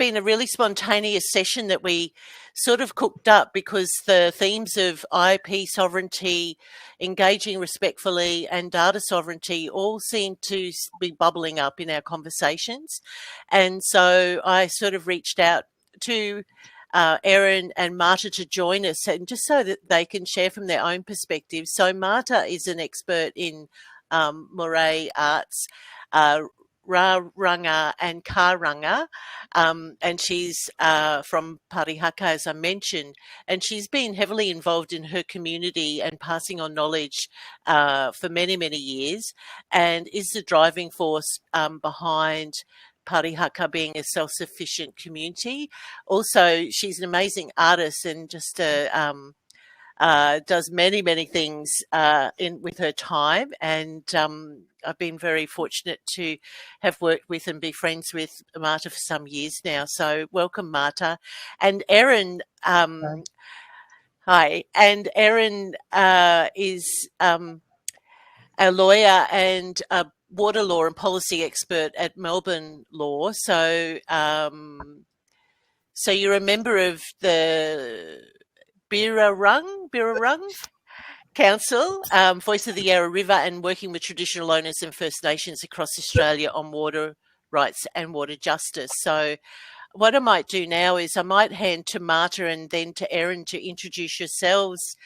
been a really spontaneous session that we sort of cooked up because the themes of IP sovereignty, engaging respectfully, and data sovereignty all seem to be bubbling up in our conversations. And so I sort of reached out to Erin and Maata to join us, and just so that they can share from their own perspectives. So Maata is an expert in moray arts, Raranga and Karanga, and she's from Parihaka, as I mentioned, and she's been heavily involved in her community and passing on knowledge for many, many years, and is the driving force behind Parihaka being a self-sufficient community. Also, she's an amazing artist and just does many, many things with her time, and I've been very fortunate to have worked with and be friends with Maata for some years now. So welcome, Maata. And Erin, hi. And Erin is a lawyer and a water law and policy expert at Melbourne Law. So, so you're a member of the Birrarung Council, Voice of the Yarra River, and working with traditional owners and First Nations across Australia on water rights and water justice. So what I might do now is I might hand to Maata and then to Erin to introduce yourselves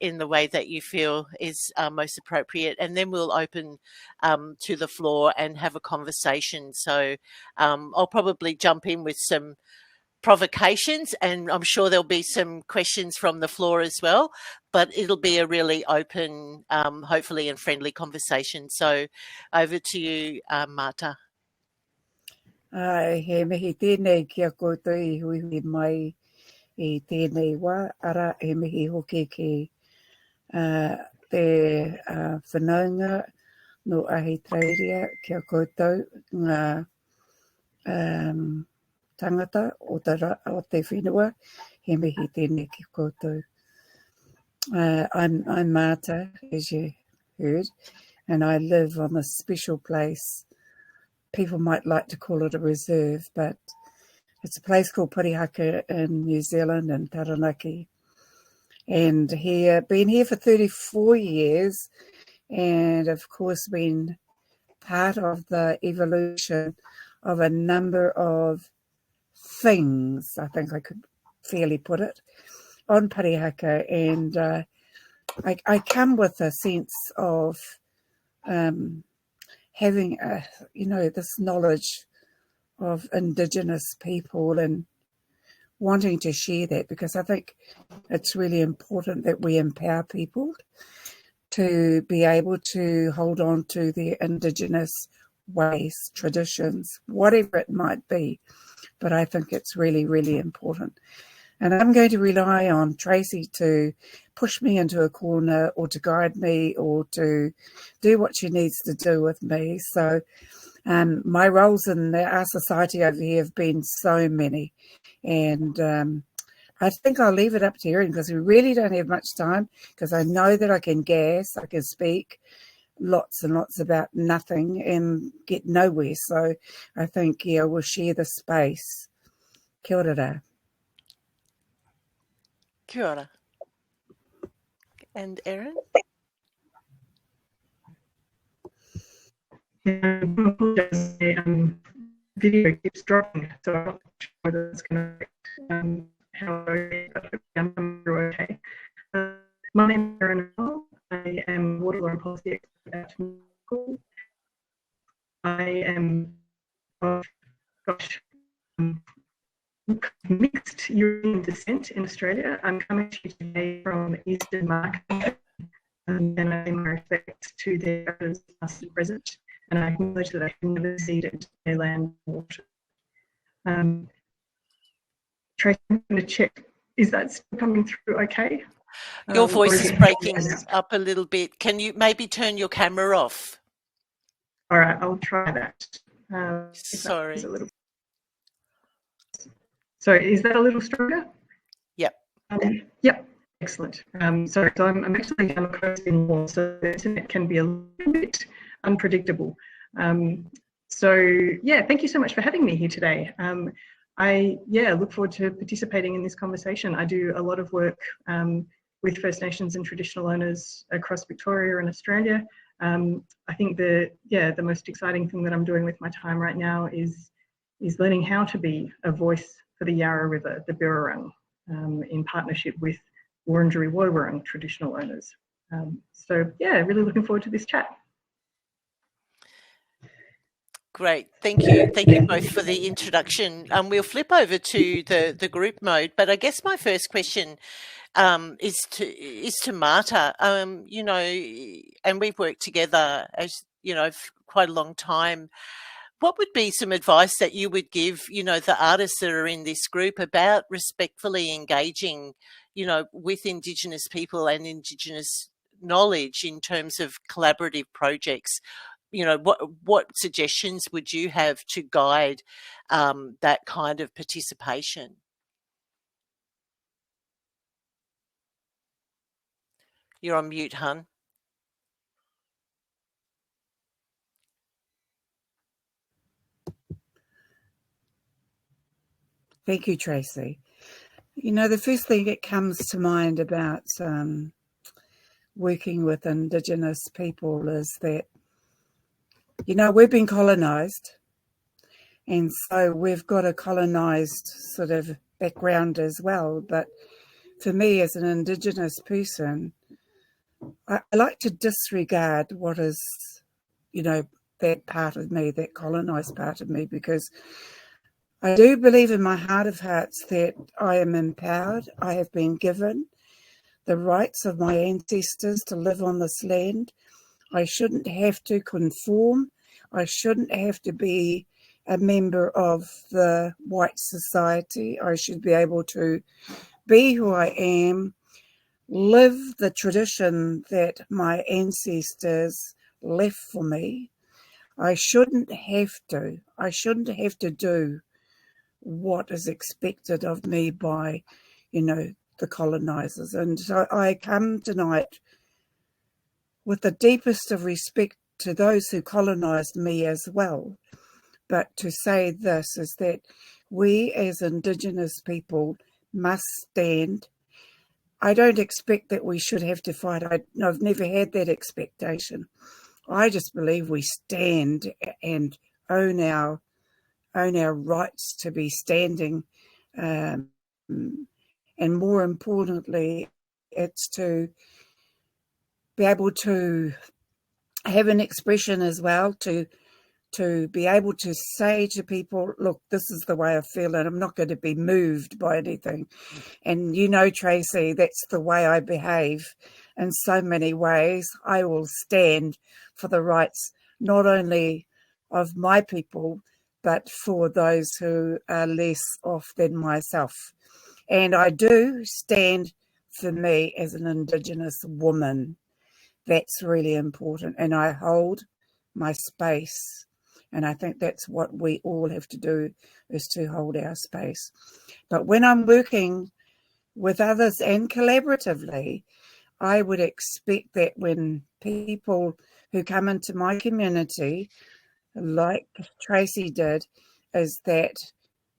in the way that you feel is most appropriate, and then we'll open to the floor and have a conversation. So I'll probably jump in with some provocations, and I'm sure there'll be some questions from the floor as well, but it'll be a really open, hopefully, and friendly conversation. So over to you, Maata. He mihi tēnei kia koutou I hui mai I tēnei wā, ara he mihi hoki ki te whanaunga no ahi trairia kia koutou ngā tangata o te whenua, he mihi tēnei ki koutou. I'm Maata, as you heard, and I live on a special place. People might like to call it a reserve, but it's a place called Parihaka in New Zealand and Taranaki. And been here for 34 years, and of course been part of the evolution of a number of things, I think I could fairly put it, on Parihaka. And I come with a sense of having this knowledge of Indigenous people and wanting to share that, because I think it's really important that we empower people to be able to hold on to their Indigenous ways, traditions, whatever it might be. But I think it's really, really important. And I'm going to rely on Tracy to push me into a corner or to guide me or to do what she needs to do with me. So my roles in our society over here have been so many. And I think I'll leave it up to Erin because we really don't have much time, because I know that I can gas, I can speak lots and lots about nothing and get nowhere. So I think, we'll share the space. Kia ora. Kia ora. And Erin? Video keeps dropping, so I'm not sure whether it's going to how I'm okay. My name is Erin. I am water law and policy expert at school. I am mixed European descent in Australia. I'm coming to you today from Eastern Market, and I pay my respects to their elders, past and present, and I acknowledge that I can never cede into their land and water. Tracy, I'm going to check. Is that still coming through okay? Your voice is breaking up a little bit. Can you maybe turn your camera off? All right, I'll try that. Sorry. Sorry, is that a little stronger? Yep. Yep, excellent. Sorry, so I'm actually a Codesign law, so the internet can be a little bit unpredictable. So yeah, thank you so much for having me here today. I look forward to participating in this conversation. I do a lot of work with First Nations and traditional owners across Victoria and Australia. I think the most exciting thing that I'm doing with my time right now is learning how to be a voice for the Yarra River, the Birrarung, in partnership with Wurundjeri Woi-wurrung traditional owners. Really looking forward to this chat. Great, thank you both for the introduction. We'll flip over to the group mode, but I guess my first question is to Maata. And we've worked together, as you know, for quite a long time. What would be some advice that you would give, the artists that are in this group about respectfully engaging, with Indigenous people and Indigenous knowledge in terms of collaborative projects? What suggestions would you have to guide that kind of participation? You're on mute, hun. Thank you, Tracy. The first thing that comes to mind about working with Indigenous people is that, we've been colonised, and so we've got a colonised sort of background as well. But for me, as an Indigenous person, I like to disregard what is, that part of me, that colonised part of me, because I do believe in my heart of hearts that I am empowered. I have been given the rights of my ancestors to live on this land. I shouldn't have to conform. I shouldn't have to be a member of the white society. I should be able to be who I am, live the tradition that my ancestors left for me. I shouldn't have to do what is expected of me by, the colonizers. And so I come tonight with the deepest of respect to those who colonized me as well. But to say this is that we as Indigenous people must stand. I don't expect that we should have to fight. I've never had that expectation. I just believe we stand and own our rights to be standing, and more importantly, it's to be able to have an expression as well, to be able to say to people, look, this is the way I feel, and I'm not going to be moved by anything. And Tracy, that's the way I behave in so many ways. I will stand for the rights not only of my people, but for those who are less off than myself. And I do stand for me as an Indigenous woman. That's really important. And I hold my space. And I think that's what we all have to do, is to hold our space. But when I'm working with others and collaboratively, I would expect that when people who come into my community, like Tracy did, is that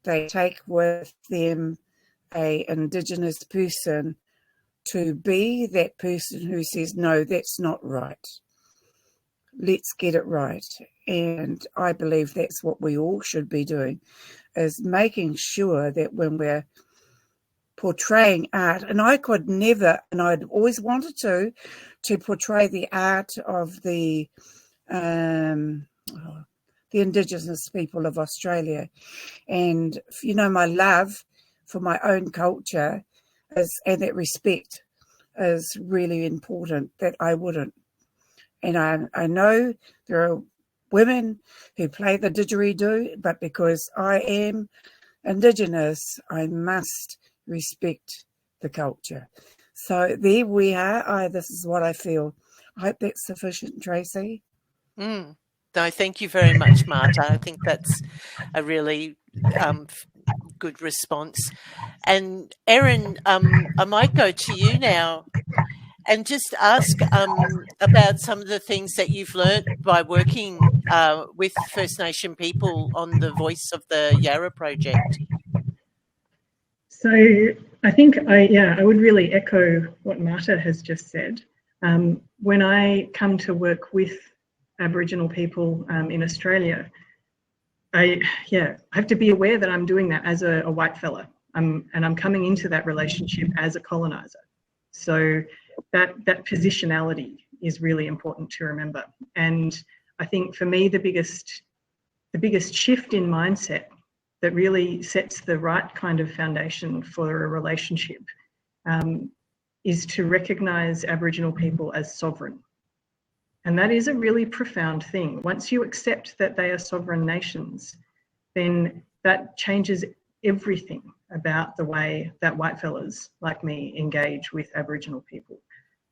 they take with them an Indigenous person to be that person who says, no, that's not right. Let's get it right. And I believe that's what we all should be doing, is making sure that when we're portraying art, and I could never, and I'd always wanted to portray the art of the Indigenous people of Australia. And, my love for my own culture and that respect is really important, that I wouldn't. And I know there are women who play the didgeridoo, but because I am Indigenous, I must respect the culture. So there we are. This is what I feel. I hope that's sufficient, Tracy. No, thank you very much, Maata. I think that's a really good response. And Erin, I might go to you now and just ask about some of the things that you've learnt by working with First Nation people on the Voice of the Yarra project. So I think I would really echo what Maata has just said. When I come to work with Aboriginal people in Australia, I have to be aware that I'm doing that as a white fella, and I'm coming into that relationship as a colonizer. So that positionality is really important to remember. And I think for me, the biggest shift in mindset that really sets the right kind of foundation for a relationship is to recognise Aboriginal people as sovereign. And that is a really profound thing. Once you accept that they are sovereign nations, then that changes everything about the way that white fellas like me engage with Aboriginal people.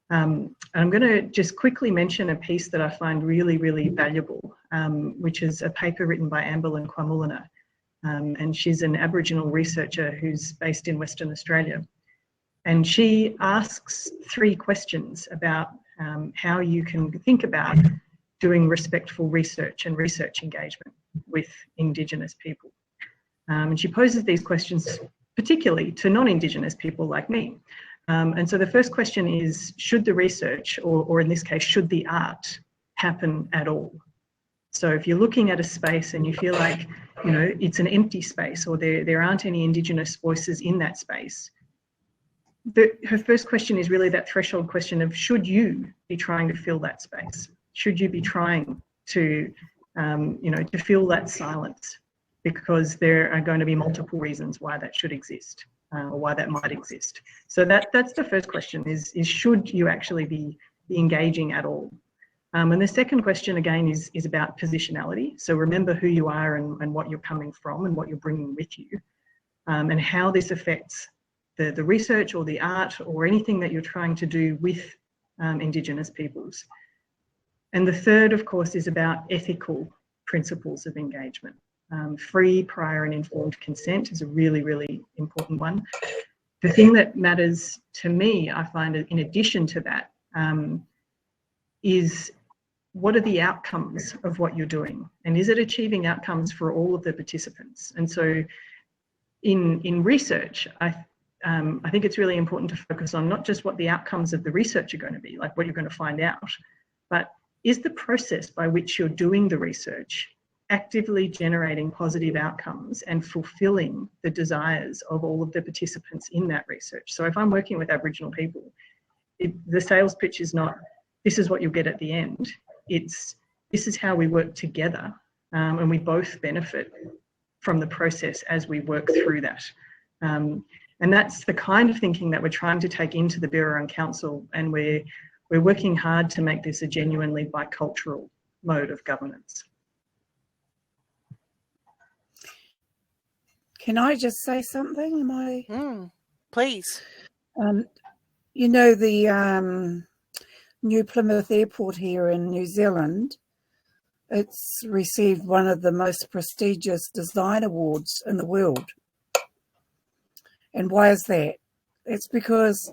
I'm going to just quickly mention a piece that I find really, really valuable, which is a paper written by Amberlyn Kwamulina. And she's an Aboriginal researcher who's based in Western Australia. And she asks 3 questions about how you can think about doing respectful research and research engagement with Indigenous people. And she poses these questions particularly to non-Indigenous people like me. And so the first question is, should the research, or in this case, should the art happen at all? So if you're looking at a space and you feel like, it's an empty space, or there aren't any Indigenous voices in that space, her first question is really that threshold question of, should you be trying to fill that space? Should you be trying to, to fill that silence? Because there are going to be multiple reasons why that should exist, or why that might exist. So that's the first question, is should you actually be engaging at all? And the second question, again, is about positionality. So remember who you are and what you're coming from and what you're bringing with you, and how this affects the research or the art or anything that you're trying to do with Indigenous peoples. And the third, of course, is about ethical principles of engagement. Free, prior and informed consent is a really, really important one. The thing that matters to me, I find, in addition to that, is what are the outcomes of what you're doing? And is it achieving outcomes for all of the participants? And so in research, I think it's really important to focus on not just what the outcomes of the research are going to be, like what you're going to find out, but is the process by which you're doing the research actively generating positive outcomes and fulfilling the desires of all of the participants in that research? So if I'm working with Aboriginal people, the sales pitch is not, this is what you'll get at the end. It's, this is how we work together, and we both benefit from the process as we work through that. And that's the kind of thinking that we're trying to take into the Birrarung Council, and we're working hard to make this a genuinely bicultural mode of governance. Can I just say something? Am I? Please. The New Plymouth Airport here in New Zealand, it's received one of the most prestigious design awards in the world. And why is that? It's because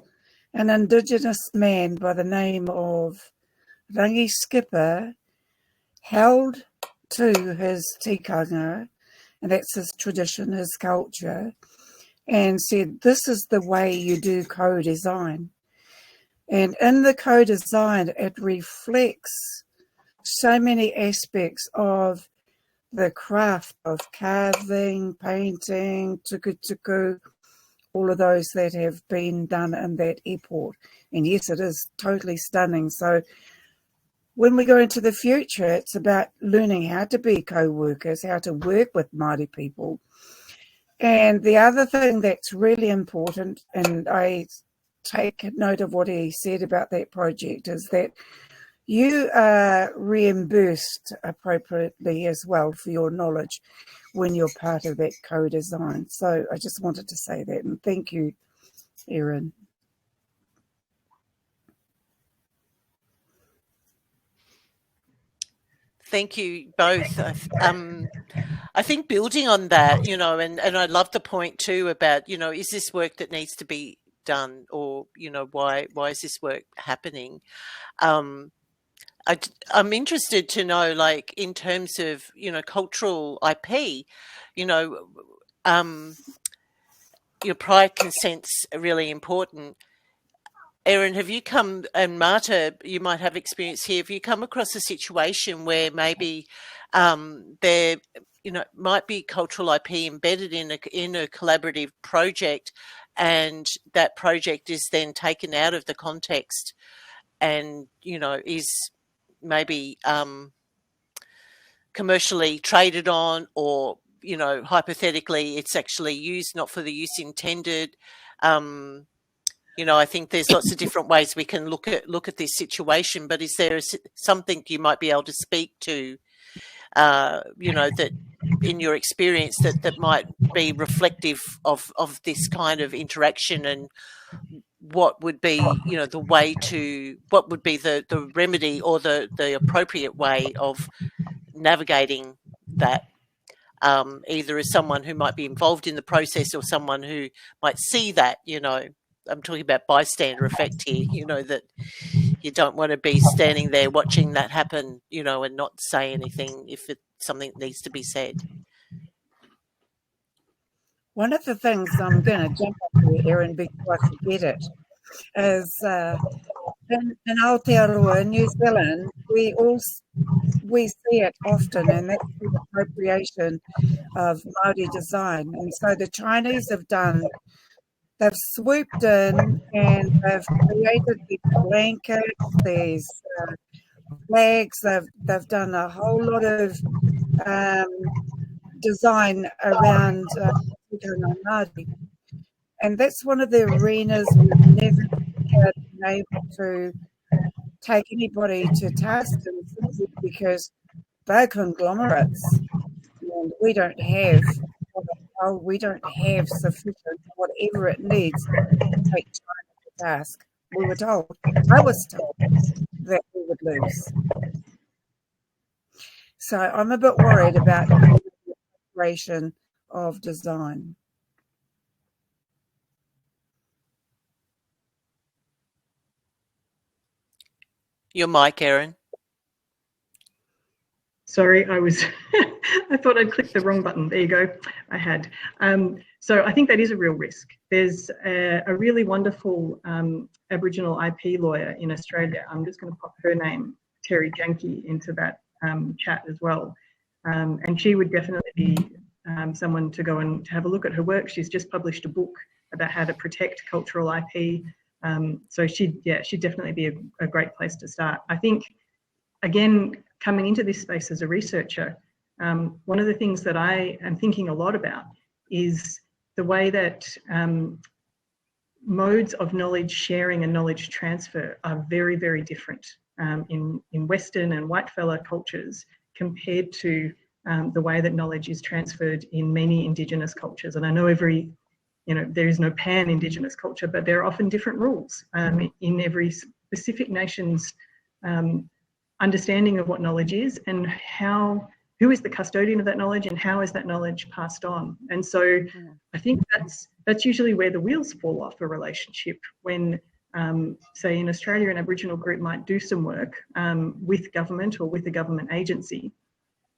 an Indigenous man by the name of Rangi Skipper held to his tikanga, and that's his tradition, his culture, and said, this is the way you do co-design. And in the co-design, it reflects so many aspects of the craft of carving, painting, tuku, all of those that have been done in that airport. And yes, it is totally stunning. So when we go into the future, it's about learning how to be co-workers, how to work with Māori people. And the other thing that's really important, and I take note of what he said about that project, is that you are reimbursed appropriately as well for your knowledge when you're part of that co-design. So I just wanted to say that, and thank you, Erin. Thank you both. I think building on that, and I love the point too about, is this work that needs to be done, or, why is this work happening? I'm interested to know, like, in terms of, cultural IP, your prior consent's really important. Erin, have you come, and Maata, you might have experience here, have you come across a situation where maybe there, might be cultural IP embedded in a collaborative project, and that project is then taken out of the context and, is maybe commercially traded on, or, hypothetically it's actually used not for the use intended? I think there's lots of different ways we can look at this situation, but is there something you might be able to speak to, that in your experience that might be reflective of this kind of interaction, and what would be, the way to, what would be the remedy or the appropriate way of navigating that? Either as someone who might be involved in the process or someone who might see that, I'm talking about bystander effect here, that you don't want to be standing there watching that happen, and not say anything if it's something that needs to be said. One of the things I'm going to jump on here, Erin, before I forget it, is in Aotearoa, New Zealand, we see it often, and that's the appropriation of Māori design. And so the Chinese they've swooped in and they've created these blankets, these flags. They've done a whole lot of design around Māori. And that's one of the arenas we've never been able to take anybody to task because they're conglomerates, and we don't have sufficient whatever it needs to take China to task. I was told that we would lose. So I'm a bit worried about the integration of design. Your mic, Erin. Sorry, I thought I'd clicked the wrong button. There you go. I had. So I think that is a real risk. There's a really wonderful Aboriginal IP lawyer in Australia. I'm just going to pop her name, Terry Janke, into that chat as well. And she would definitely be someone to go and to have a look at her work. She's just published a book about how to protect cultural IP. So she'd definitely be a great place to start. I think, again, coming into this space as a researcher, one of the things that I am thinking a lot about is the way that modes of knowledge sharing and knowledge transfer are very, very different in Western and whitefella cultures compared to the way that knowledge is transferred in many Indigenous cultures. And I know there is no pan-Indigenous culture, but there are often different rules in every specific nation's understanding of what knowledge is and who is the custodian of that knowledge and how is that knowledge passed on. And so I think that's usually where the wheels fall off a relationship when, say in Australia, an Aboriginal group might do some work with government or with a government agency,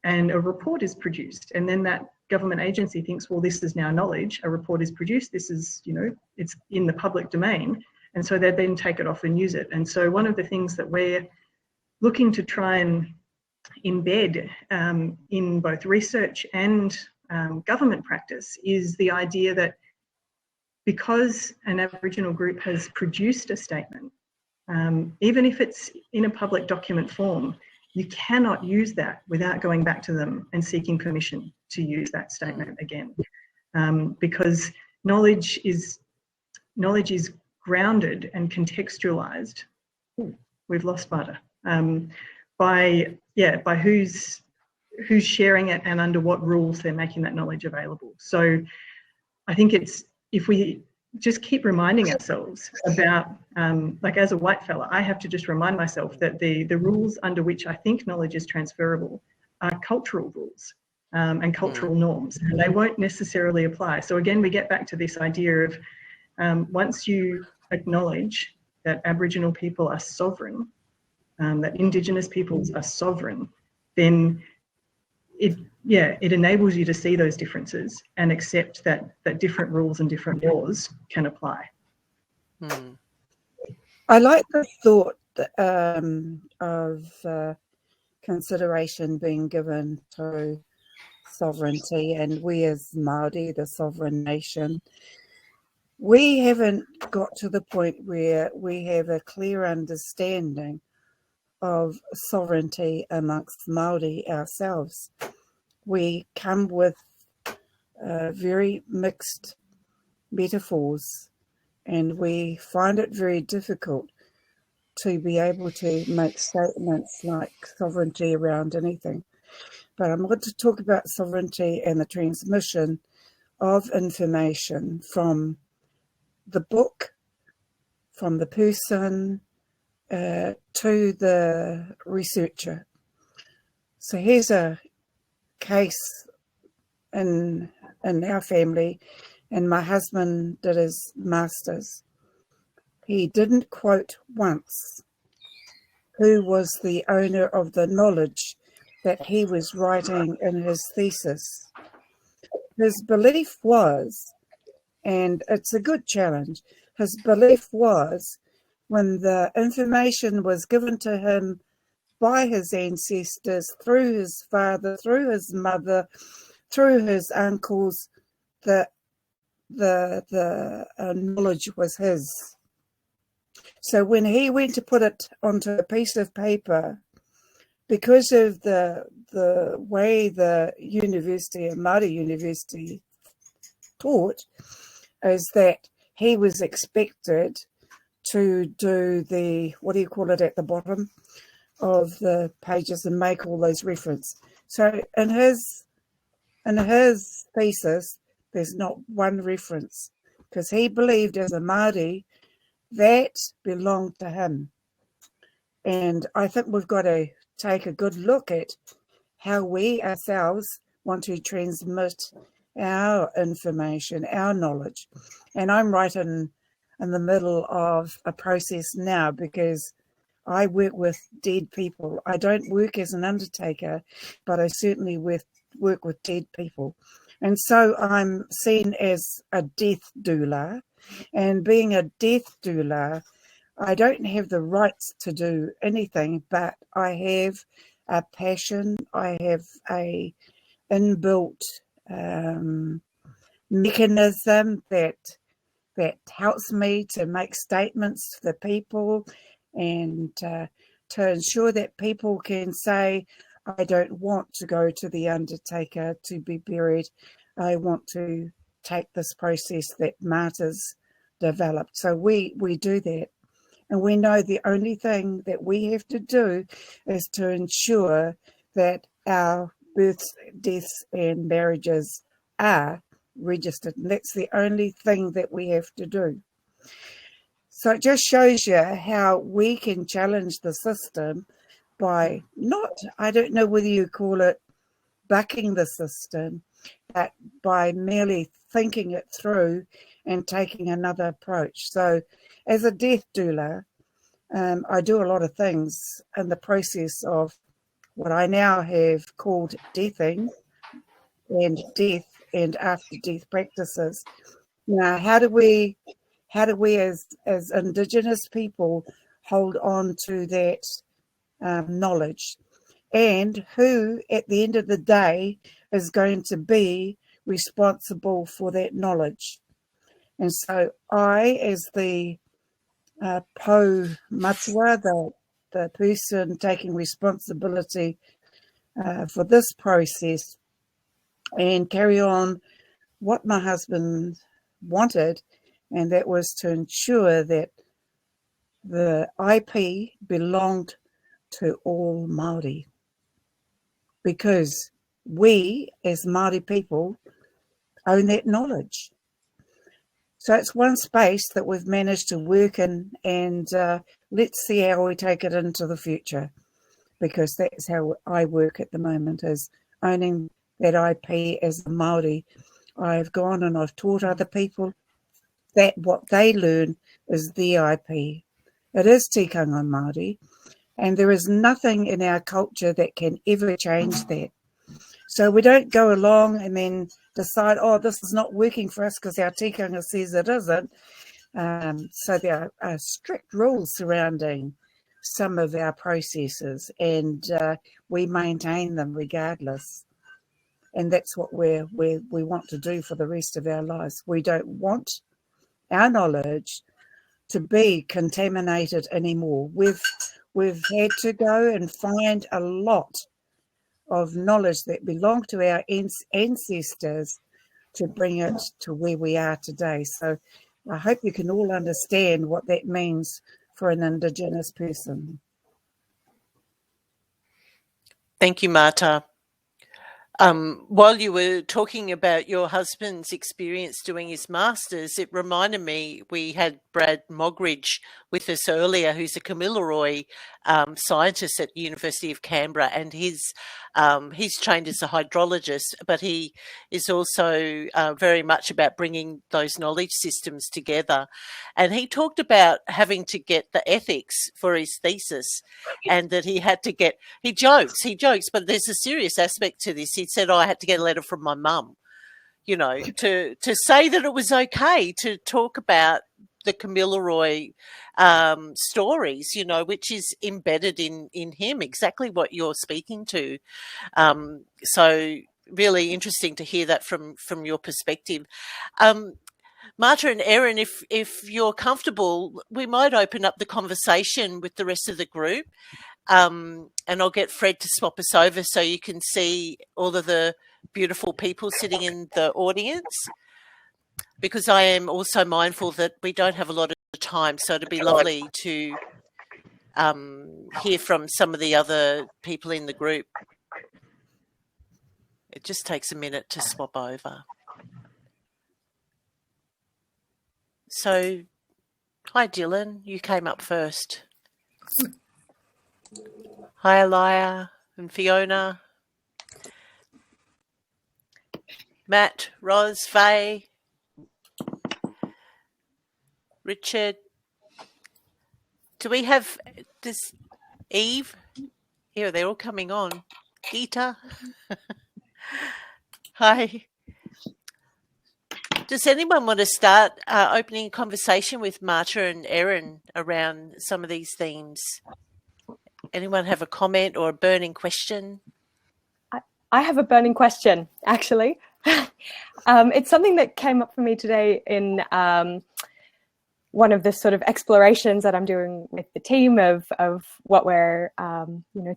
and a report is produced, and then that government agency thinks, well, this is now knowledge, a report is produced, this is, it's in the public domain, and so they then take it off and use it. And so one of the things that we're looking to try and embed in both research and government practice is the idea that because an Aboriginal group has produced a statement, even if it's in a public document form, you cannot use that without going back to them and seeking permission to use that statement again, because knowledge is grounded and contextualized. Ooh, we've lost Maata. By who's sharing it and under what rules they're making that knowledge available. So I think if we just keep reminding ourselves about, like as a white fella, I have to just remind myself that the rules under which I think knowledge is transferable are cultural rules and cultural norms, and they won't necessarily apply. So again, we get back to this idea of once you acknowledge that Aboriginal people are sovereign, that Indigenous peoples are sovereign, then it enables you to see those differences and accept that different rules and different laws can apply. I like the thought of consideration being given to sovereignty, and we as Māori, the sovereign nation, we haven't got to the point where we have a clear understanding of sovereignty amongst Māori ourselves. We come with very mixed metaphors, and we find it very difficult to be able to make statements like sovereignty around anything. But I'm going to talk about sovereignty and the transmission of information from the book, from the person, to the researcher. So here's a case in our family, and my husband did his master's. He didn't quote once who was the owner of the knowledge that he was writing in his thesis. His belief was, and it's a good challenge, his belief was when the information was given to him by his ancestors, through his father, through his mother, through his uncles, that the knowledge was his. So when he went to put it onto a piece of paper, because of the way the university, Māori University, taught, is that he was expected to do the, what do you call it at the bottom of the pages, and make all those references. So in his thesis, there's not one reference, because he believed as a Māori that belonged to him. And I think we've got to take a good look at how we ourselves want to transmit our information, our knowledge. And I'm right in the middle of a process now, because I work with dead people. I don't work as an undertaker, but I certainly work with dead people. And so I'm seen as a death doula. And being a death doula, I don't have the rights to do anything, but I have a passion. I have a inbuilt mechanism that helps me to make statements for people, and to ensure that people can say, I don't want to go to the undertaker to be buried. I want to take this process that Maata's developed. So we do that. And we know the only thing that we have to do is to ensure that our births, deaths and marriages are registered. And that's the only thing that we have to do. So it just shows you how we can challenge the system by not, I don't know whether you call it bucking the system, but by merely thinking it through and taking another approach. So as a death doula, I do a lot of things in the process of what I now have called deathing and death and after death practices. Now, how do we as Indigenous people hold on to that knowledge? And who, at the end of the day, is going to be responsible for that knowledge? And so I, as the po matua, the person taking responsibility for this process, and carry on what my husband wanted, and that was to ensure that the IP belonged to all Māori, because we as Māori people own that knowledge. So it's one space that we've managed to work in, and let's see how we take it into the future, because that's how I work at the moment, is owning that IP as a Māori. I've gone and I've taught other people that what they learn is their IP. It is tikanga Māori, and there is nothing in our culture that can ever change that. So we don't go along and then decide, oh, this is not working for us because our tikanga says it isn't. So there are strict rules surrounding some of our processes, and we maintain them regardless. And that's what we want to do for the rest of our lives. We don't want our knowledge to be contaminated anymore. We've had to go and find a lot of knowledge that belonged to our ancestors to bring it to where we are today. So I hope you can all understand what that means for an Indigenous person. Thank you, Maata. While you were talking about your husband's experience doing his master's, it reminded me we had Brad Mogridge with us earlier, who's a Kamilaroi scientist at the University of Canberra, and he's trained as a hydrologist, but he is also very much about bringing those knowledge systems together. And he talked about having to get the ethics for his thesis, and that he had to get, he jokes, but there's a serious aspect to this. He said, I had to get a letter from my mum, you know, to say that it was okay to talk about the Kamilaroi stories, you know, which is embedded in him, exactly what you're speaking to. So really interesting to hear that from your perspective. Maata and Erin, if you're comfortable, we might open up the conversation with the rest of the group. And I'll get Fred to swap us over so you can see all of the beautiful people sitting in the audience, because I am also mindful that we don't have a lot of time, so it'd be lovely to hear from some of the other people in the group. It just takes a minute to swap over. So, hi Dylan, you came up first. Hi Elia and Fiona. Matt, Roz, Faye, Richard. Do we have this Eve? Here, they're all coming on. Geeta. Hi. Does anyone want to start opening a conversation with Maata and Erin around some of these themes? Anyone have a comment or a burning question? I have a burning question, actually. It's something that came up for me today in one of the sort of explorations that I'm doing with the team of what we're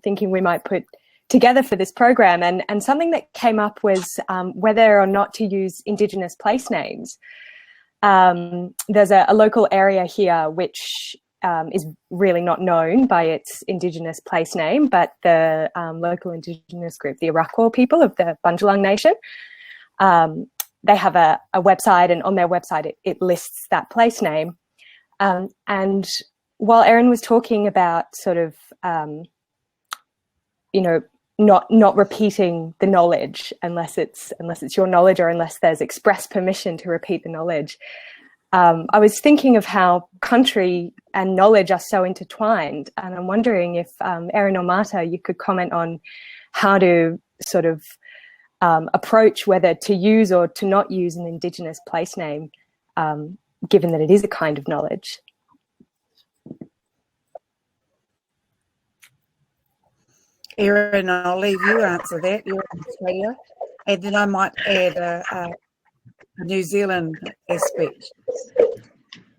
thinking we might put together for this program. And something that came up was whether or not to use Indigenous place names. There's a local area here which is really not known by its Indigenous place name, but the local Indigenous group, the Arakwal people of the Bundjalung Nation, they have a website, and on their website it lists that place name. And while Erin was talking about sort of, not repeating the knowledge unless it's your knowledge, or unless there's express permission to repeat the knowledge, I was thinking of how country and knowledge are so intertwined, and I'm wondering if Erin or Maata, you could comment on how to sort of approach whether to use or to not use an Indigenous place name, given that it is a kind of knowledge. Erin, I'll leave you answer that. You're in Australia. And then I might add a New Zealand aspect.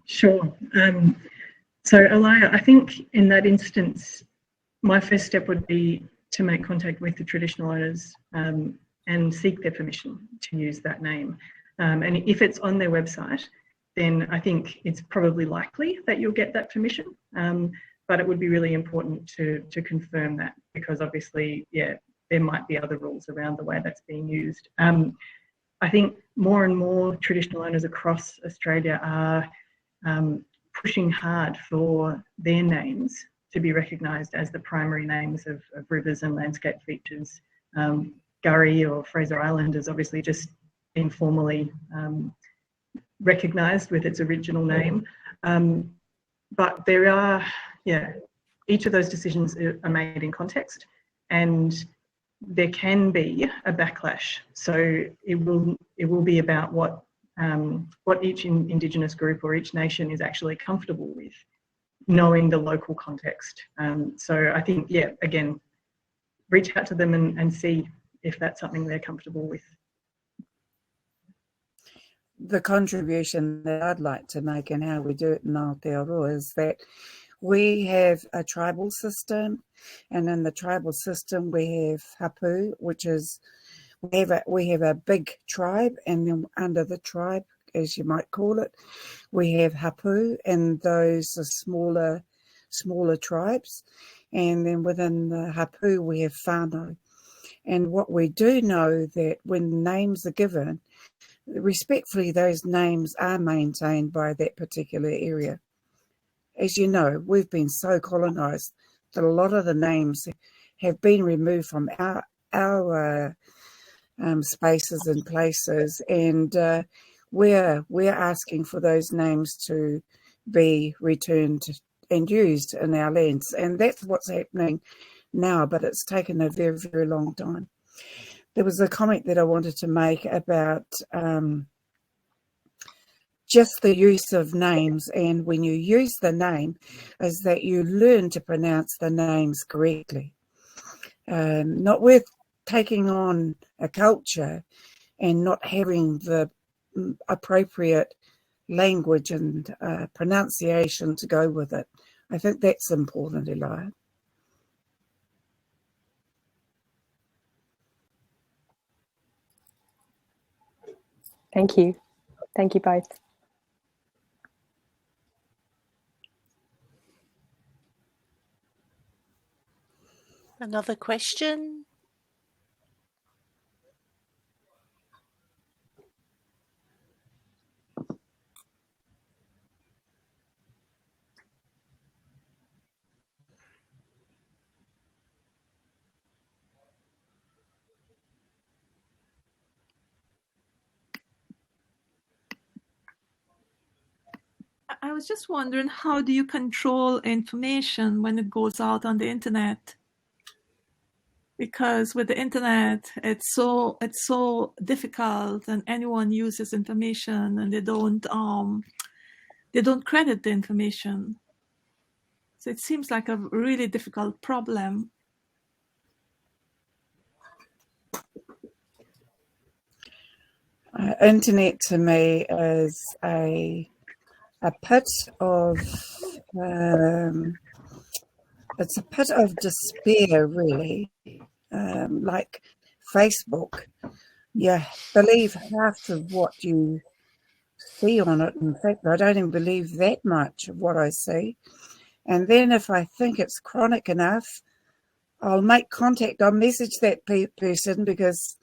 Sure. So, Elia, I think in that instance, my first step would be to make contact with the traditional owners and seek their permission to use that name. And if it's on their website, then I think it's probably likely that you'll get that permission. But it would be really important to confirm that, because obviously, there might be other rules around the way that's being used. I think more and more traditional owners across Australia are pushing hard for their names to be recognised as the primary names of rivers and landscape features. Gurry or Fraser Island has obviously just been formally recognised with its original name. But there are, each of those decisions are made in context, and there can be a backlash. So it will be about what each Indigenous group or each nation is actually comfortable with, knowing the local context. So I think, yeah, again, reach out to them and see if that's something they're comfortable with. The contribution that I'd like to make and how we do it in Aotearoa is that we have a tribal system, and in the tribal system we have hapu, which is we have a big tribe, and then under the tribe, as you might call it, we have hapu, and those are smaller tribes, and then within the hapu we have whānau. And what we do know that when names are given, respectfully, those names are maintained by that particular area. As you know, we've been so colonised that a lot of the names have been removed from our spaces and places, and we're asking for those names to be returned and used in our lands, and that's what's happening now. But it's taken a very, very long time. There was a comment that I wanted to make about just the use of names, and when you use the name, is that you learn to pronounce the names correctly. Not with taking on a culture and not having the appropriate language and pronunciation to go with it. I think that's important, Elia. Thank you. Thank you both. Another question? I was just wondering, how do you control information when it goes out on the internet? Because with the internet, it's so difficult, and anyone uses information, and they don't credit the information. So it seems like a really difficult problem. Internet to me is a pit of it's a pit of despair, really. Like Facebook, you believe half of what you see on it. In fact, I don't even believe that much of what I see. And then if I think it's chronic enough, I'll make contact. I'll message that person, because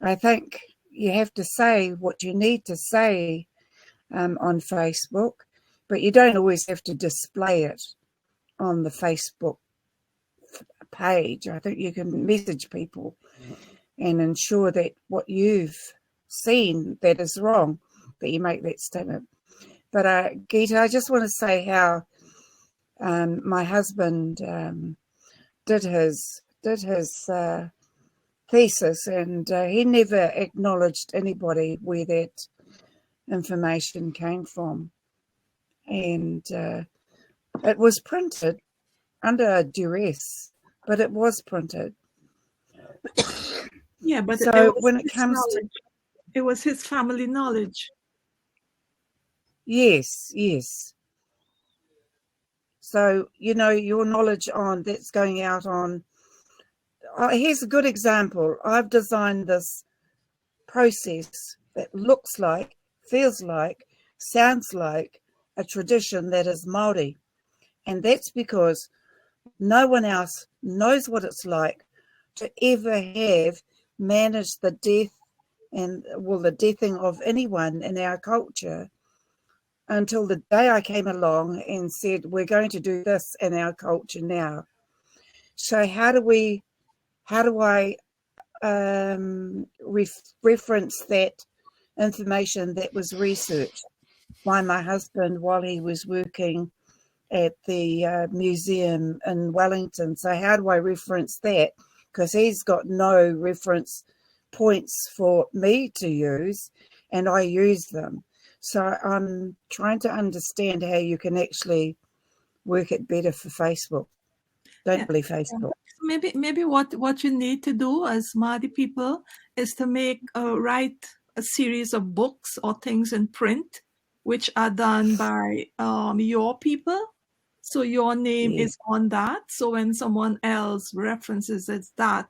I think you have to say what you need to say on Facebook, but you don't always have to display it on the Facebook page. I think you can message people and ensure that what you've seen that is wrong, that you make that statement. But Geeta, I just want to say how my husband did his thesis, and he never acknowledged anybody where that information came from, and it was printed under duress, but it was printed. Yeah, but so when it comes to, it was his family knowledge. Yes. So, you know, your knowledge on that's going out on, here's a good example. I've designed this process that looks like, feels like, sounds like a tradition that is Māori. And that's because no one else knows what it's like to ever have managed the death and, well, the deathing of anyone in our culture until the day I came along and said, we're going to do this in our culture now. So how do I reference that information that was researched by my husband while he was working at the museum in Wellington? So how do I reference that? because he's got no reference points for me to use, and I use them. So I'm trying to understand how you can actually work it better for Facebook. Don't believe Facebook. Maybe what you need to do as Māori people is to write a series of books or things in print, which are done by your people. So your name is on that. So when someone else references it, that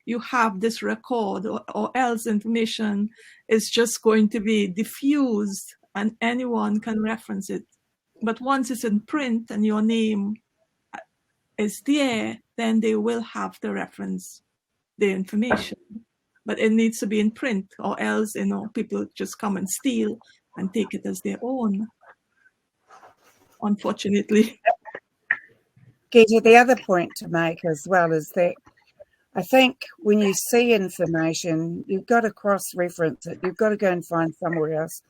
you have this record, or else information is just going to be diffused and anyone can reference it. But once it's in print and your name is there, then they will have to reference the information. But it needs to be in print, or else, people just come and steal and take it as their own, unfortunately. Gita, the other point to make as well is that I think when you see information, you've got to cross-reference it. You've got to go and find somewhere else,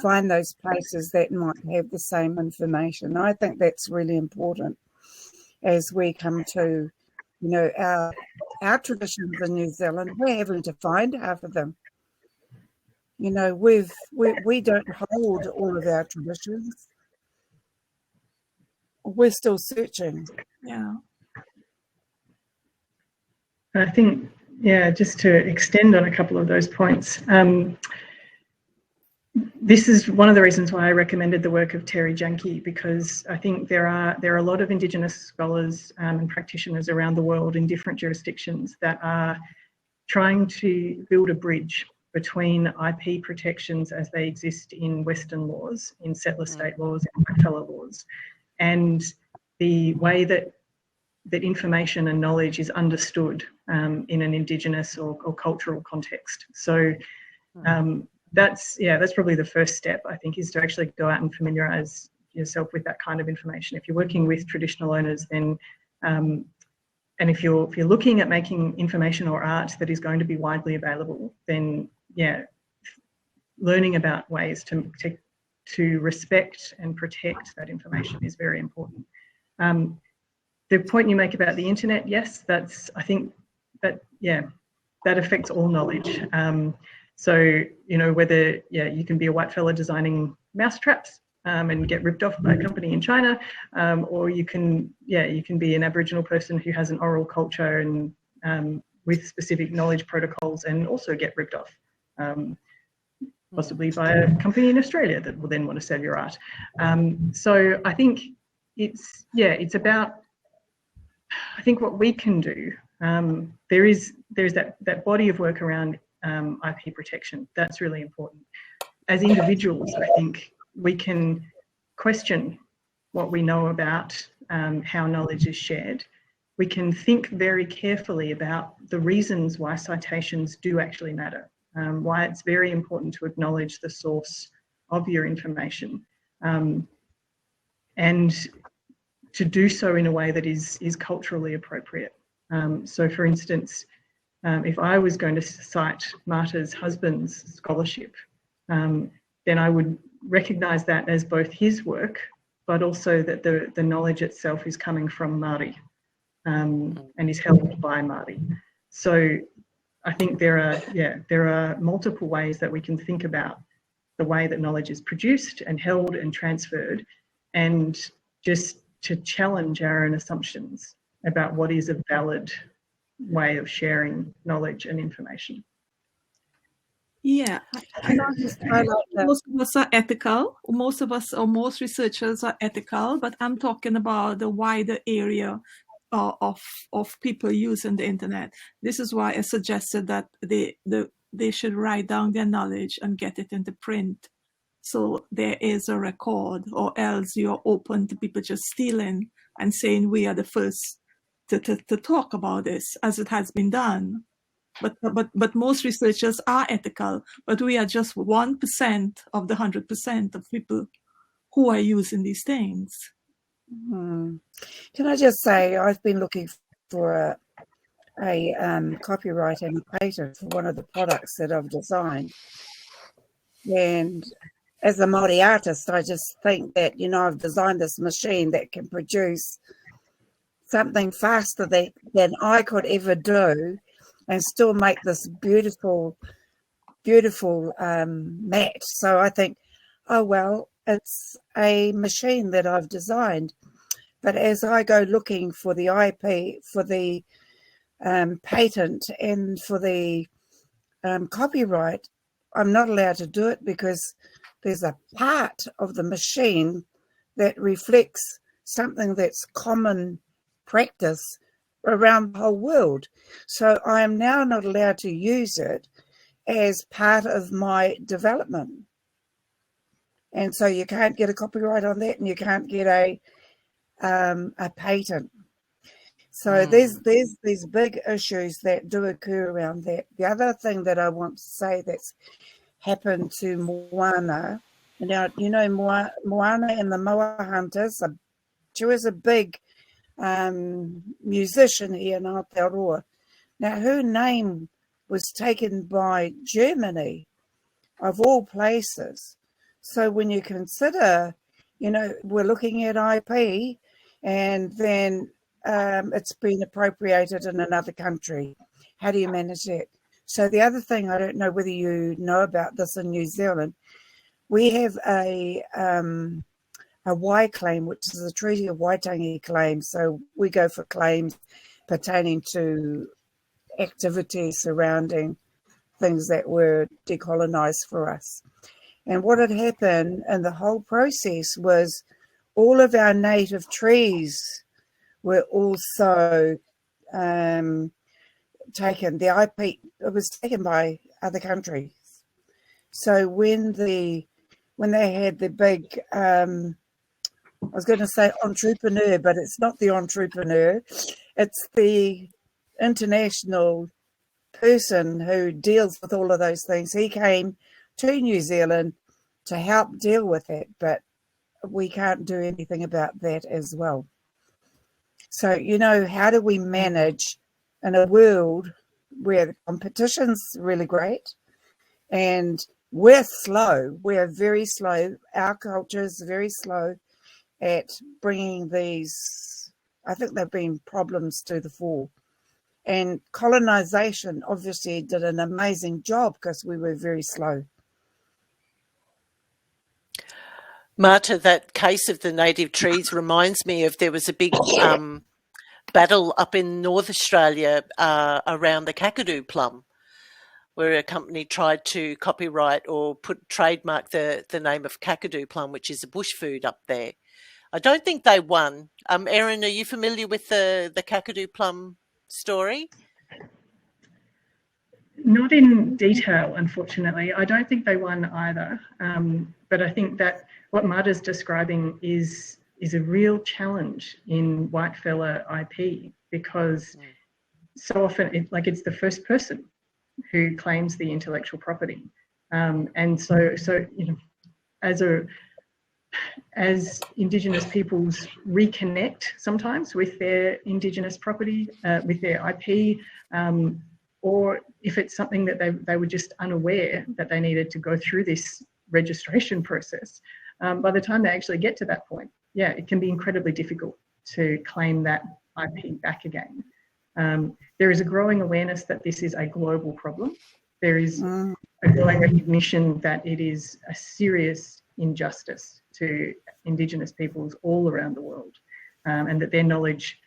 find those places that might have the same information. I think that's really important as we come to, our traditions in New Zealand. We're having to find half of them. We don't hold all of our traditions. We're still searching. Yeah. I think, just to extend on a couple of those points, this is one of the reasons why I recommended the work of Terry Janke, because I think there are a lot of Indigenous scholars and practitioners around the world in different jurisdictions that are trying to build a bridge between IP protections as they exist in Western laws, in settler state laws, and whitefellow laws, and the way that information and knowledge is understood in an Indigenous or cultural context. So that's probably the first step, I think, is to actually go out and familiarise yourself with that kind of information. If you're working with traditional owners, then and if you're looking at making information or art that is going to be widely available, then learning about ways to respect and protect that information is very important. The point you make about the internet, yes, I think that affects all knowledge. So, whether, you can be a white fella designing mousetraps and get ripped off by a company in China, or you can be an Aboriginal person who has an oral culture and with specific knowledge protocols and also get ripped off, possibly by a company in Australia that will then want to sell your art. So I think it's about, I think what we can do, there's that body of work around IP protection. That's really important. As individuals, I think we can question what we know about how knowledge is shared. We can think very carefully about the reasons why citations do actually matter, why it's very important to acknowledge the source of your information, and to do so in a way that is culturally appropriate. So, for instance, if I was going to cite Maata's husband's scholarship, then I would recognise that as both his work, but also that the knowledge itself is coming from Māori and is held by Māori. So I think there are multiple ways that we can think about the way that knowledge is produced and held and transferred, and just to challenge our own assumptions about what is a valid way of sharing knowledge and information. Yeah, most of us are ethical. Most of us, or most researchers, are ethical. But I'm talking about the wider area of people using the internet. This is why I suggested that they should write down their knowledge and get it into print, so there is a record. Or else you're open to people just stealing and saying we are the first to talk about this, as it has been done. But most researchers are ethical, but we are just 1% of the 100% of people who are using these things. Can I just say, I've been looking for a copyright and a patent for one of the products that I've designed. And as a Māori artist, I just think that, I've designed this machine that can produce something faster than I could ever do and still make this beautiful mat. So I think, oh, well, it's a machine that I've designed. But as I go looking for the IP, for the patent and for the copyright, I'm not allowed to do it because there's a part of the machine that reflects something that's common practice around the whole world. So I am now not allowed to use it as part of my development. And so you can't get a copyright on that, and you can't get a patent. So there's these big issues that do occur around that. The other thing that I want to say that's happened to Moana, now, you know, Moana and the Moa Hunters, she was a big musician here in Aotearoa. Now, her name was taken by Germany, of all places. So when you consider, you know, we're looking at IP and then it's been appropriated in another country. How do you manage that? So the other thing, I don't know whether you know about this in New Zealand, we have a Y claim, which is the Treaty of Waitangi claim. So we go for claims pertaining to activities surrounding things that were decolonised for us. And what had happened in the whole process was all of our native trees were also taken. The IP, it was taken by other countries. So when they had the big, I was going to say entrepreneur, but it's not the entrepreneur. It's the international person who deals with all of those things. He came to New Zealand to help deal with it, but we can't do anything about that as well. So, you know, how do we manage in a world where the competition's really great and we're slow, we're very slow, our culture is very slow at bringing these, I think they've been problems to the fore. And colonization obviously did an amazing job because we were very slow. Maata, that case of the native trees reminds me of, there was a big battle up in North Australia around the Kakadu plum, where a company tried to copyright or trademark the name of Kakadu plum, which is a bush food up there. I don't think they won. Erin, are you familiar with the Kakadu plum story? Not in detail, unfortunately. I don't think they won either. But I think that what Maata's describing is a real challenge in white fella IP, because so often it's the first person who claims the intellectual property. And so you know, as Indigenous peoples reconnect sometimes with their Indigenous property, with their IP, or if it's something that they were just unaware that they needed to go through this registration process, by the time they actually get to that point, yeah, it can be incredibly difficult to claim that IP back again. There is a growing awareness that this is a global problem. There is a growing recognition that it is a serious injustice to Indigenous peoples all around the world, and that their knowledge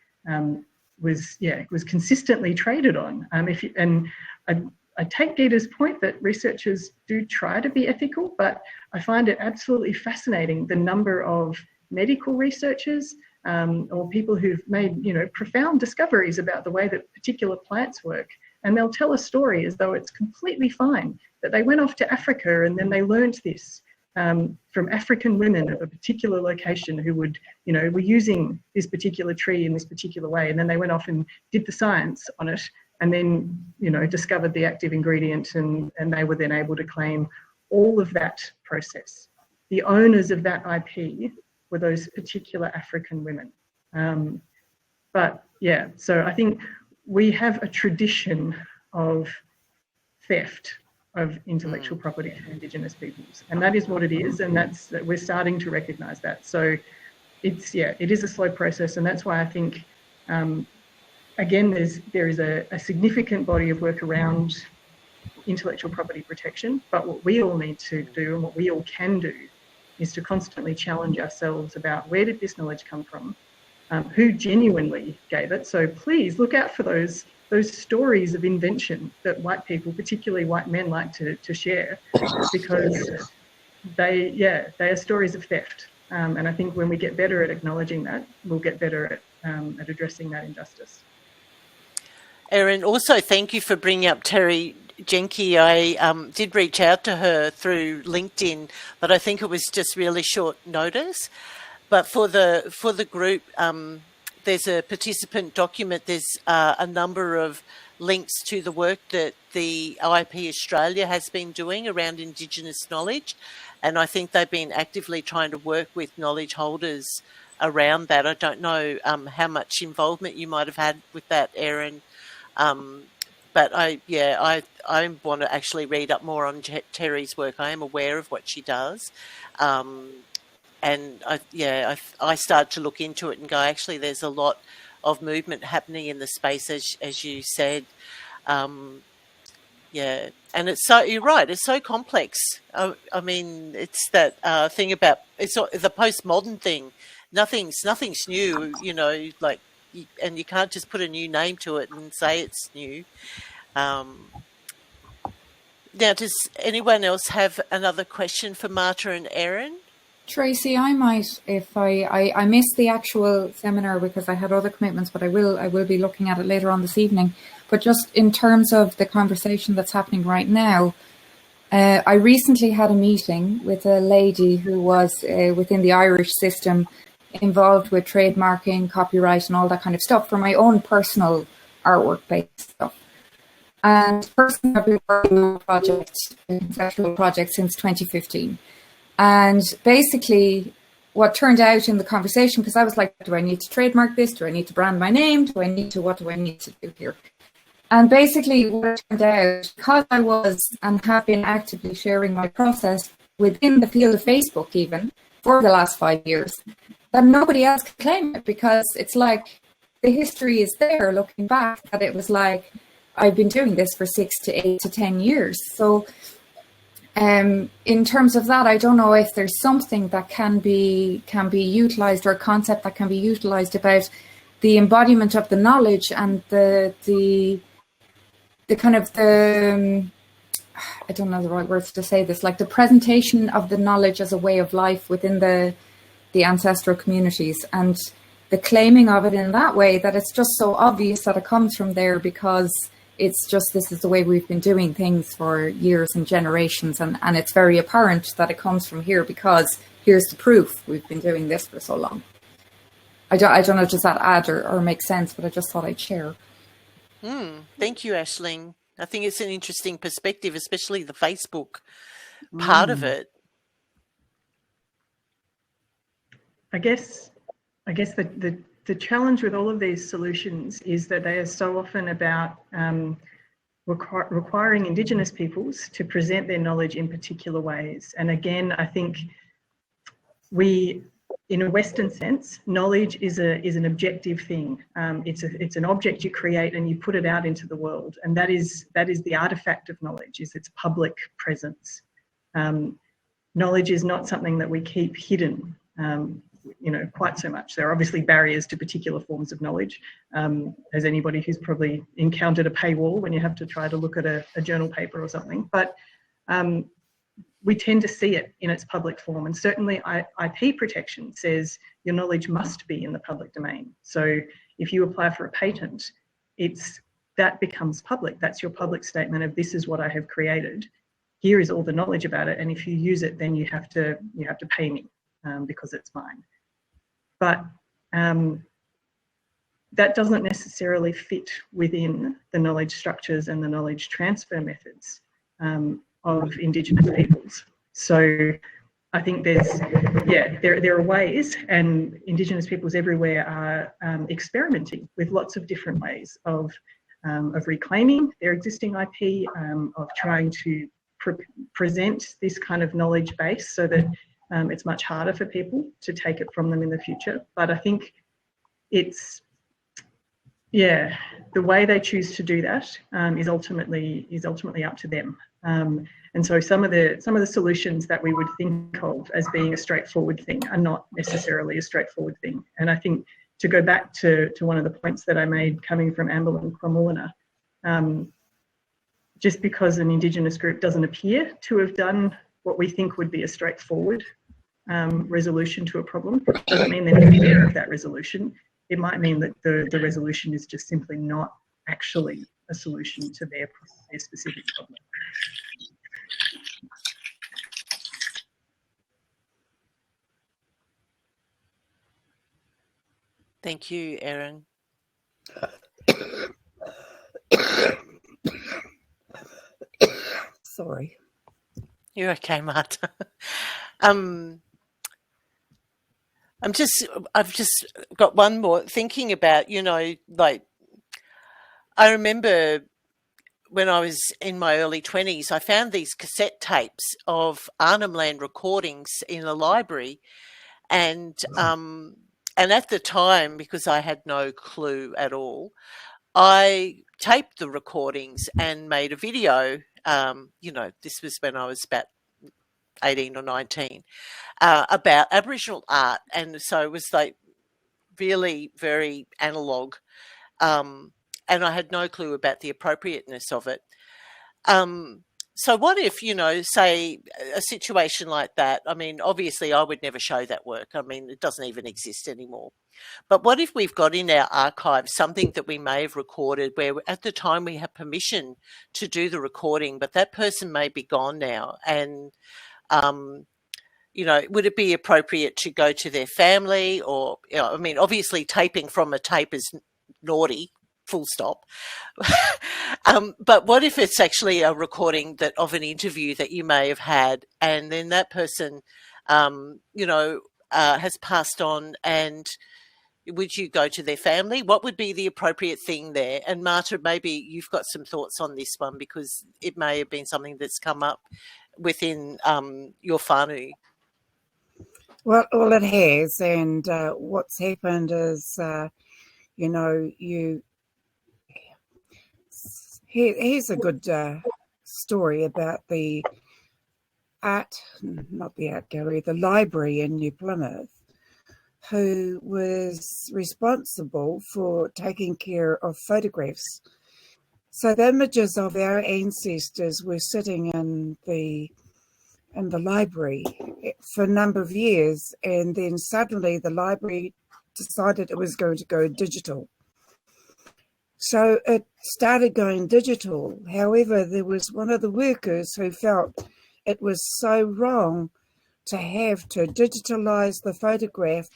was consistently traded on. I take Gita's point that researchers do try to be ethical, but I find it absolutely fascinating the number of medical researchers or people who've made, you know, profound discoveries about the way that particular plants work, and they'll tell a story as though it's completely fine, that they went off to Africa and then they learned this from African women of a particular location who were using this particular tree in this particular way, and then they went off and did the science on it, and then, you know, discovered the active ingredient, and they were then able to claim all of that process. The owners of that IP were those particular African women. But yeah, so I think we have a tradition of theft of intellectual property for Indigenous peoples, and that is what it is, and we're starting to recognise that. So it is a slow process, and that's why I think Again, there is a significant body of work around intellectual property protection, but what we all need to do and what we all can do is to constantly challenge ourselves about where did this knowledge come from, who genuinely gave it. So please look out for those stories of invention that white people, particularly white men, like to share, because they are stories of theft. And I think when we get better at acknowledging that, we'll get better at addressing that injustice. Erin, also thank you for bringing up Terry Jenke. I did reach out to her through LinkedIn, but I think it was just really short notice. But for the group, there's a participant document. There's a number of links to the work that the IP Australia has been doing around Indigenous knowledge, and I think they've been actively trying to work with knowledge holders around that. I don't know how much involvement you might have had with that, Erin. But I want to actually read up more on Terry's work. I am aware of what she does. And I started to look into it and go, actually, there's a lot of movement happening in the space, as you said. And it's so, you're right, it's so complex. I mean, it's that thing about, it's the postmodern thing. Nothing's new, you know, like, and you can't just put a new name to it and say it's new. Now, does anyone else have another question for Maata and Erin? Tracy, I might, if I missed the actual seminar because I had other commitments, but I will be looking at it later on this evening. But just in terms of the conversation that's happening right now, I recently had a meeting with a lady who was within the Irish system, involved with trademarking, copyright and all that kind of stuff for my own personal artwork-based stuff. And personally, I've been working on a conceptual project since 2015. And basically what turned out in the conversation, because I was like, do I need to trademark this? Do I need to brand my name? What do I need to do here? And basically what it turned out, because I was and have been actively sharing my process within the field of Facebook even for the last 5 years, that nobody else can claim it, because it's like the history is there looking back, that it was like, I've been doing this for 6 to 8 to 10 years. So in terms of that, I don't know if there's something that can be utilized, or a concept that can be utilized about the embodiment of the knowledge and the kind of the, I don't know the right words to say this, like the presentation of the knowledge as a way of life within the ancestral communities, and the claiming of it in that way, that it's just so obvious that it comes from there, because it's just, this is the way we've been doing things for years and generations, and it's very apparent that it comes from here, because here's the proof we've been doing this for so long. I don't know, does that add or make sense, but I just thought I'd share. Thank you, Aisling. I think it's an interesting perspective, especially the Facebook part of it. I guess the challenge with all of these solutions is that they are so often about requiring Indigenous peoples to present their knowledge in particular ways. And again, I think in a Western sense, knowledge is an objective thing. It's an object you create and you put it out into the world, and that is the artifact of knowledge, is its public presence. Knowledge is not something that we keep hidden. Quite so much. There are obviously barriers to particular forms of knowledge, as anybody who's probably encountered a paywall when you have to try to look at a journal paper or something. But we tend to see it in its public form, and certainly IP protection says your knowledge must be in the public domain. So if you apply for a patent, that becomes public. That's your public statement of, this is what I have created. Here is all the knowledge about it, and if you use it, then you have to pay me because it's mine. But that doesn't necessarily fit within the knowledge structures and the knowledge transfer methods of Indigenous peoples. So I think there are ways, and Indigenous peoples everywhere are experimenting with lots of different ways of reclaiming their existing IP, of trying to present this kind of knowledge base so that it's much harder for people to take it from them in the future. But I think it's yeah, the way they choose to do that is ultimately up to them. And so some of the solutions that we would think of as being a straightforward thing are not necessarily a straightforward thing. And I think to go back to one of the points that I made coming from Amberlin Kwamulana, just because an Indigenous group doesn't appear to have done what we think would be a straightforward resolution to a problem doesn't mean they're not aware of that resolution. It might mean that the resolution is just simply not actually a solution to their specific problem. Thank you, Erin. Sorry. You're okay, Maata. I've just got one more thinking about, like, I remember when I was in my early 20s, I found these cassette tapes of Arnhem Land recordings in a library. And at the time, because I had no clue at all, I taped the recordings and made a video. This was when I was about 18 or 19, about Aboriginal art. And so it was like really very analogue. And I had no clue about the appropriateness of it. So what if, say a situation like that, I mean, obviously I would never show that work. I mean, it doesn't even exist anymore. But what if we've got in our archives something that we may have recorded where at the time we had permission to do the recording, but that person may be gone now. And, would it be appropriate to go to their family or, I mean, obviously taping from a tape is naughty. Full stop. But what if it's actually a recording of an interview that you may have had, and then that person, has passed on, and would you go to their family? What would be the appropriate thing there? And Maata, maybe you've got some thoughts on this one because it may have been something that's come up within your whānau. Well, it has, and what's happened is, Here's a good story about the library in New Plymouth, who was responsible for taking care of photographs. So the images of our ancestors were sitting in the library for a number of years, and then suddenly the library decided it was going to go digital. So it started going digital. However, there was one of the workers who felt it was so wrong to have to digitalize the photograph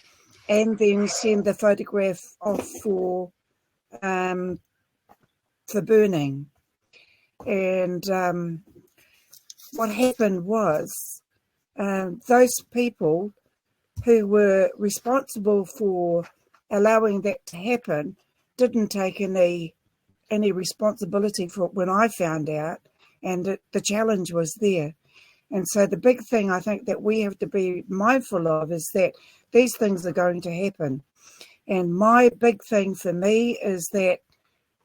and then send the photograph off for burning. And what happened was those people who were responsible for allowing that to happen didn't take any responsibility for it when I found out, and the challenge was there. And so the big thing I think that we have to be mindful of is that these things are going to happen. And my big thing for me is that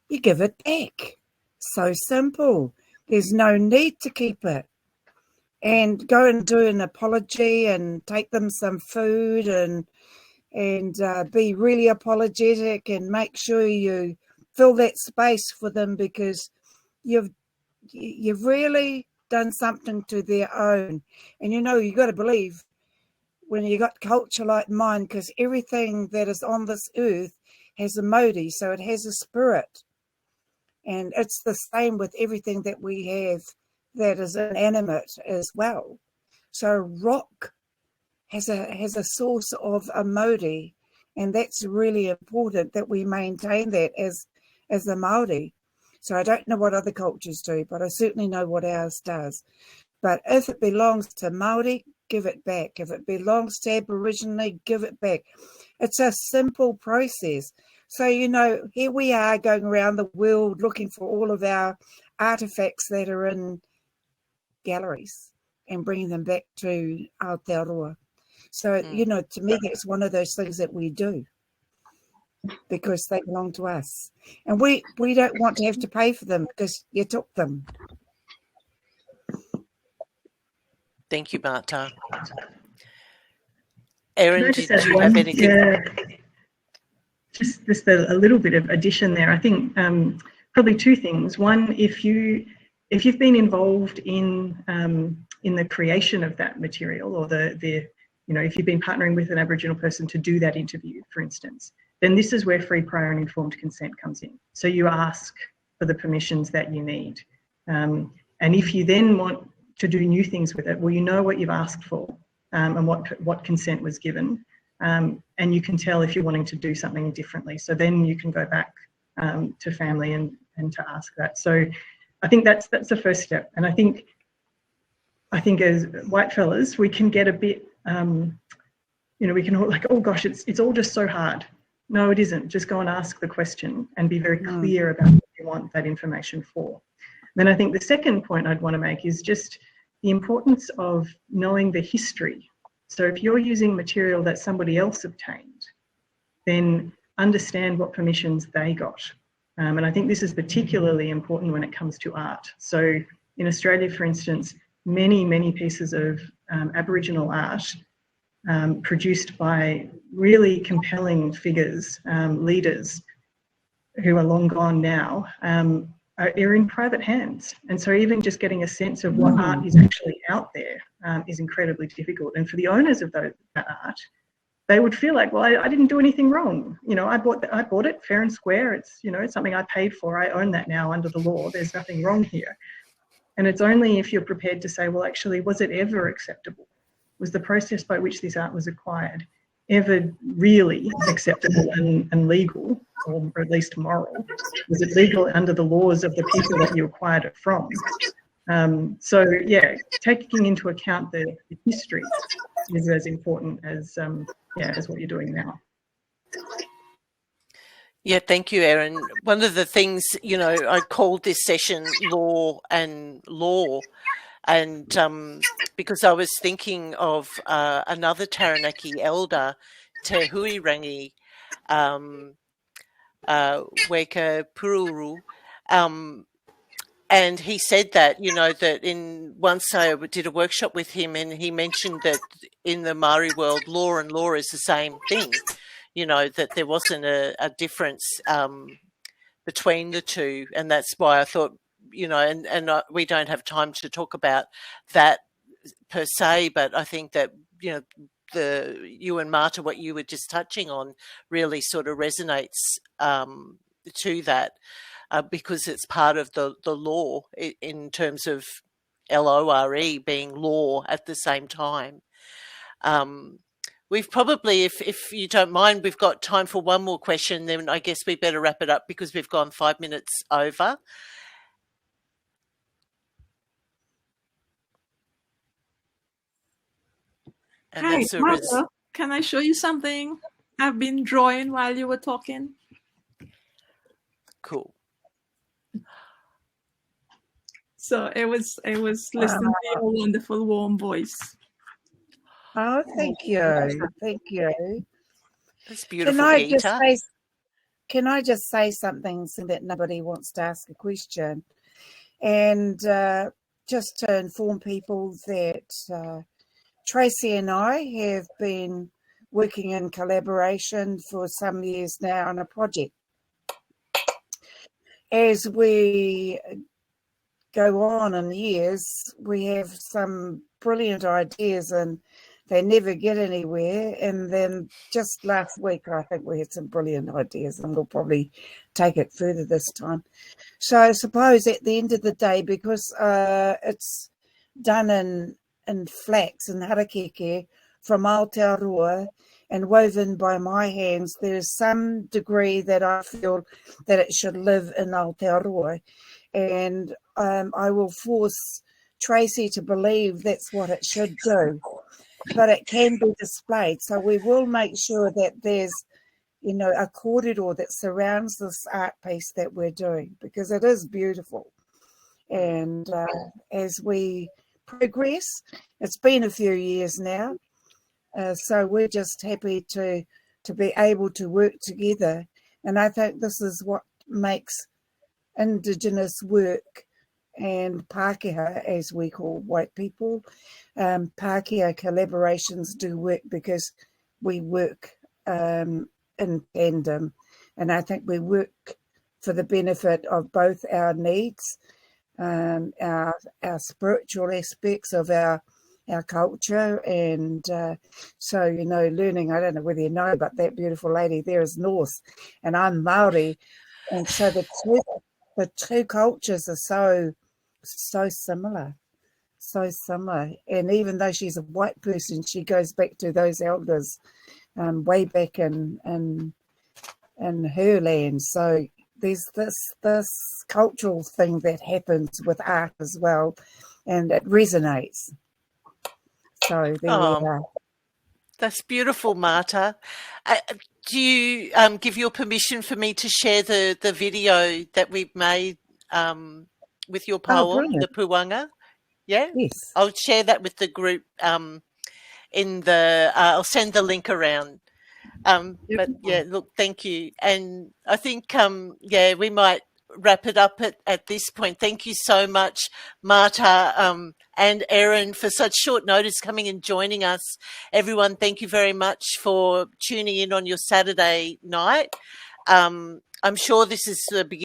you give it back. So simple. There's no need to keep it. And go and do an apology and take them some food and be really apologetic and make sure you fill that space for them, because you've really done something to their own. And you got to believe when you got culture like mine, because everything that is on this earth has a modi, so it has a spirit. And it's the same with everything that we have that is inanimate as well. So rock has a source of a modi, and that's really important that we maintain that as the Māori. So I don't know what other cultures do, but I certainly know what ours does. But if it belongs to Māori, give it back. If it belongs to Aboriginal, give it back. It's a simple process. So, here we are going around the world looking for all of our artifacts that are in galleries and bringing them back to Aotearoa. So, to me, that's one of those things that we do. because they belong to us. And we don't want to have to pay for them because you took them. Thank you, Maata. Erin, Can I did just add you have anything? Yeah, just a little bit of addition there. I think probably two things. One, if you've been involved in the creation of that material, or if you've been partnering with an Aboriginal person to do that interview, for instance, then this is where free, prior and informed consent comes in. So you ask for the permissions that you need. And if you then want to do new things with it, well, you know what you've asked for and what consent was given. And you can tell if you're wanting to do something differently. So then you can go back to family and to ask that. So I think that's the first step. And I think as white fellas, we can get a bit, we can all like, oh gosh, it's all just so hard. No, it isn't. Just go and ask the question and be very clear about what you want that information for. Then I think the second point I'd want to make is just the importance of knowing the history. So if you're using material that somebody else obtained, then understand what permissions they got. And I think this is particularly important when it comes to art. So in Australia, for instance, many pieces of Aboriginal art produced by really compelling figures, leaders who are long gone now, are in private hands. And so even just getting a sense of what art is actually out there is incredibly difficult. And for the owners of that art, they would feel like, well, I didn't do anything wrong. I bought it fair and square. It's, it's something I paid for. I own that now under the law. There's nothing wrong here. And it's only if you're prepared to say, well, actually, was it ever acceptable? Was the process by which this art was acquired ever really acceptable and legal, or at least moral? Was it legal under the laws of the people that you acquired it from? So yeah, taking into account the history is as important as what you're doing now. Yeah, thank you, Erin. One of the things, I called this session Law and Law, and because I was thinking of another Taranaki elder, Te Huirangi Weka Pururu, and he said that, that once I did a workshop with him, and he mentioned that in the Māori world, law and law is the same thing, that there wasn't a difference between the two. And that's why I thought, we don't have time to talk about that per se, but I think that, you and Maata, what you were just touching on, really sort of resonates to that. Because it's part of the law in terms of LORE being law at the same time. We've probably, if you don't mind, we've got time for one more question, then I guess we better wrap it up because we've gone 5 minutes over. And Hi, Maata, can I show you something I've been drawing while you were talking? Cool. So it was listening to your wonderful, warm voice. Oh, thank you. Thank you. That's beautiful. Can I just say something so that nobody wants to ask a question? And just to inform people that Tracy and I have been working in collaboration for some years now on a project. As we go on in years, we have some brilliant ideas and they never get anywhere. And then just last week, I think we had some brilliant ideas, and we'll probably take it further this time. So I suppose at the end of the day, because it's done in flax and harakeke from Aotearoa and woven by my hands, there is some degree that I feel that it should live in Aotearoa. And I will force Tracy to believe that's what it should do. But it can be displayed. So we will make sure that there's, a corridor that surrounds this art piece that we're doing, because it is beautiful. And as we progress, it's been a few years now. So we're just happy to be able to work together And I think this is what makes Indigenous work and Pākehā, as we call white people, Pākehā collaborations do work because we work in tandem. And I think we work for the benefit of both our needs, our spiritual aspects of our culture, and so, you know, learning, I don't know whether you know, but that beautiful lady there is Norse and I'm Māori, and so the two cultures are so similar, and even though she's a white person, she goes back to those elders way back in her land. So there's this cultural thing that happens with art as well, and it resonates. So there we are. That's beautiful, Maata. Do you give your permission for me to share the video that we've made with your poem, the Puwanga? Yeah? Yes. I'll share that with the group I'll send the link around. But yeah, look, thank you. And I think, we might wrap it up at this point. Thank you so much, Maata and Erin, for such short notice coming and joining us. Everyone, thank you very much for tuning in on your Saturday night. I'm sure this is the beginning